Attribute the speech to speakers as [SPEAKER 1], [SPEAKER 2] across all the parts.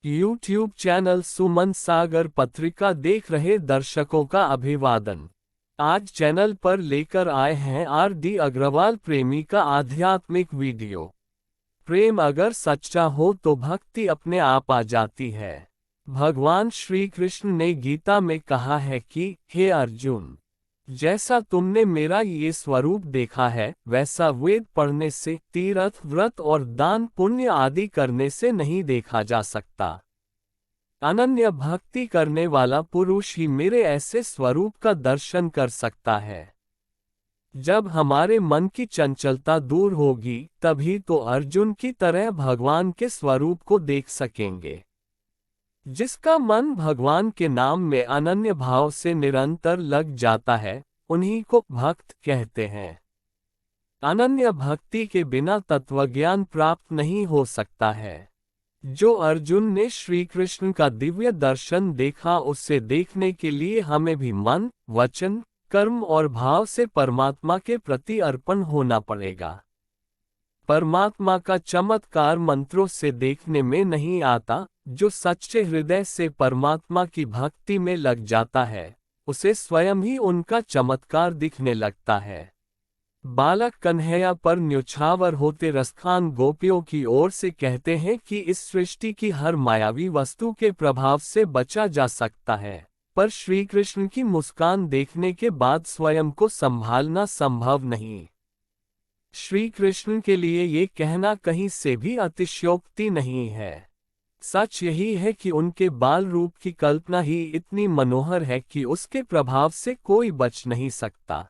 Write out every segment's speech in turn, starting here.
[SPEAKER 1] YouTube channel सुमन सागर पत्रिका देख रहे दर्शकों का अभिवादन। आज चैनल पर लेकर आए हैं R.D. अग्रवाल प्रेमी का आध्यात्मिक वीडियो। प्रेम अगर सच्चा हो तो भक्ति अपने आप आ जाती है। भगवान श्री कृष्ण ने गीता में कहा है कि हे अर्जुन, जैसा तुमने मेरा ये स्वरूप देखा है वैसा वेद पढ़ने से, तीर्थ व्रत और दान पुण्य आदि करने से नहीं देखा जा सकता। अनन्य भक्ति करने वाला पुरुष ही मेरे ऐसे स्वरूप का दर्शन कर सकता है। जब हमारे मन की चंचलता दूर होगी तभी तो अर्जुन की तरह भगवान के स्वरूप को देख सकेंगे। जिसका मन भगवान के नाम में अनन्य भाव से निरंतर लग जाता है, उन्हीं को भक्त कहते हैं। अनन्य भक्ति के बिना तत्वज्ञान प्राप्त नहीं हो सकता है। जो अर्जुन ने श्री कृष्ण का दिव्य दर्शन देखा, उससे देखने के लिए हमें भी मन, वचन, कर्म और भाव से परमात्मा के प्रति अर्पण होना पड़ेगा। परमात्मा का चमत्कार मंत्रों से देखने में नहीं आता। जो सच्चे हृदय से परमात्मा की भक्ति में लग जाता है, उसे स्वयं ही उनका चमत्कार दिखने लगता है। बालक कन्हैया पर न्योछावर होते रसखान गोपियों की ओर से कहते हैं कि इस सृष्टि की हर मायावी वस्तु के प्रभाव से बचा जा सकता है, पर श्री कृष्ण की मुस्कान देखने के बाद स्वयं को संभालना संभव नहीं। श्री कृष्ण के लिए ये कहना कहीं से भी अतिशयोक्ति नहीं है। सच यही है कि उनके बाल रूप की कल्पना ही इतनी मनोहर है कि उसके प्रभाव से कोई बच नहीं सकता।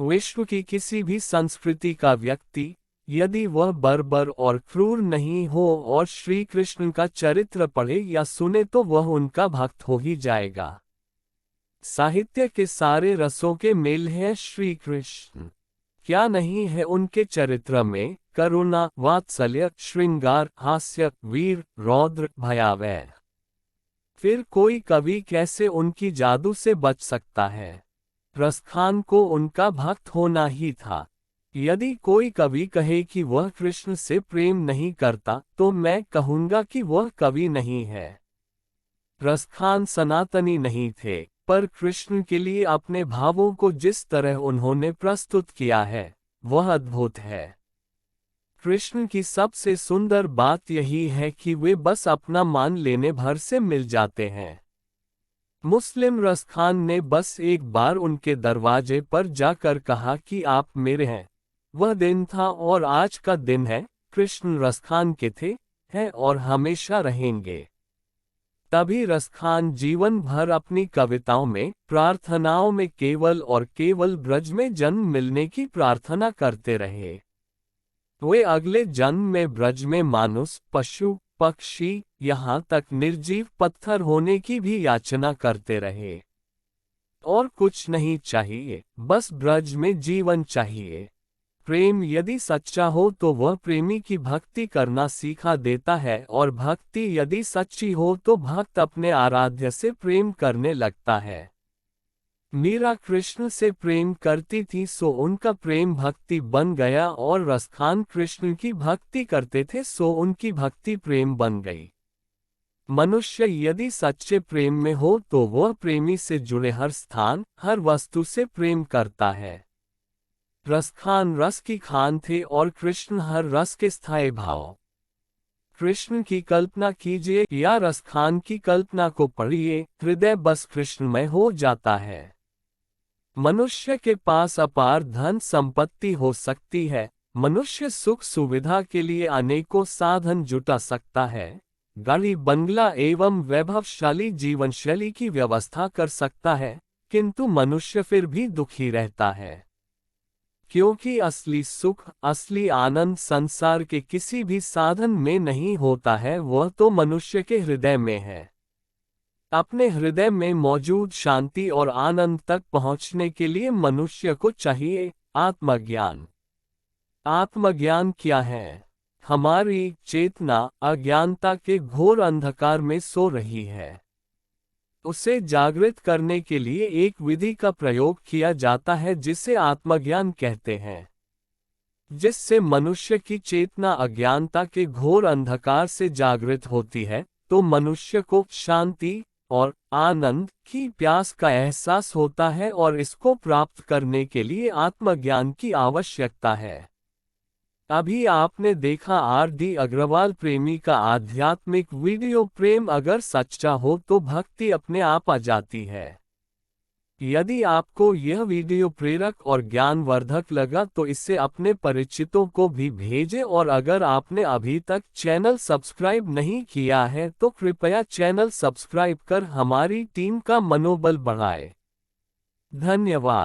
[SPEAKER 1] विश्व की किसी भी संस्कृति का व्यक्ति, यदि वह बर्बर और क्रूर नहीं हो और श्री कृष्ण का चरित्र पढ़े या सुने, तो वह उनका भक्त हो ही जाएगा। साहित्य के सारे रसों के मेल है श्री कृष्ण। क्या नहीं है उनके चरित्र में करुणा, वात्सल्य, श्रृंगार, हास्य, वीर, रौद्र, भयावह। फिर कोई कवि कैसे उनकी जादू से बच सकता है? रसखान को उनका भक्त होना ही था। यदि कोई कवि कहे कि वह कृष्ण से प्रेम नहीं करता, तो मैं कहूँगा कि वह कवि नहीं है। रसखान सनातनी नहीं थे, पर कृष्ण के लिए अपने भावों को जिस तरह उन्होंने प्रस्तुत किया है, वह अद्भुत है। कृष्ण की सबसे सुंदर बात यही है कि वे बस अपना मान लेने भर से मिल जाते हैं। मुस्लिम रसखान ने बस एक बार उनके दरवाजे पर जाकर कहा कि आप मेरे हैं। वह दिन था और आज का दिन है। कृष्ण रसखान के थे, हैं और हमेशा रहेंगे। तभी रसखान जीवन भर अपनी कविताओं में, प्रार्थनाओं में केवल और केवल ब्रज में जन्म मिलने की प्रार्थना करते रहे। वे अगले जन्म में ब्रज में मानुष, पशु, पक्षी, यहाँ तक निर्जीव पत्थर होने की भी याचना करते रहे। और कुछ नहीं चाहिए, बस ब्रज में जीवन चाहिए। प्रेम यदि सच्चा हो तो वह प्रेमी की भक्ति करना सिखा देता है, और भक्ति यदि सच्ची हो तो भक्त अपने आराध्य से प्रेम करने लगता है। मीरा कृष्ण से प्रेम करती थी, सो उनका प्रेम भक्ति बन गया, और रसखान कृष्ण की भक्ति करते थे, सो उनकी भक्ति प्रेम बन गई। मनुष्य यदि सच्चे प्रेम में हो तो वह प्रेमी से जुड़े हर स्थान, हर वस्तु से प्रेम करता है। रसखान रस की खान थे और कृष्ण हर रस के स्थायी भाव। कृष्ण की कल्पना कीजिए या रसखान की कल्पना को पढ़िए, हृदय बस कृष्णमय हो जाता है। मनुष्य के पास अपार धन संपत्ति हो सकती है, मनुष्य सुख सुविधा के लिए अनेकों साधन जुटा सकता है, गाड़ी बंगला एवं वैभवशाली जीवन शैली की व्यवस्था कर सकता है, किंतु मनुष्य फिर भी दुखी रहता है। क्योंकि असली सुख, असली आनंद संसार के किसी भी साधन में नहीं होता है, वह तो मनुष्य के हृदय में है। अपने हृदय में मौजूद शांति और आनंद तक पहुंचने के लिए मनुष्य को चाहिए आत्मज्ञान। आत्मज्ञान क्या है? हमारी चेतना अज्ञानता के घोर अंधकार में सो रही है। उसे जागृत करने के लिए एक विधि का प्रयोग किया जाता है जिसे आत्मज्ञान कहते हैं, जिससे मनुष्य की चेतना अज्ञानता के घोर अंधकार से जागृत होती है, तो मनुष्य को शांति और आनंद की प्यास का एहसास होता है और इसको प्राप्त करने के लिए आत्मज्ञान की आवश्यकता है। अभी आपने देखा R.D. अग्रवाल प्रेमी का आध्यात्मिक वीडियो। प्रेम अगर सच्चा हो तो भक्ति अपने आप आ जाती है। यदि आपको यह वीडियो प्रेरक और ज्ञानवर्धक लगा तो इसे अपने परिचितों को भी भेजें और अगर आपने अभी तक चैनल सब्सक्राइब नहीं किया है तो कृपया चैनल सब्सक्राइब कर हमारी टीम का मनोबल बढ़ाएं। धन्यवाद।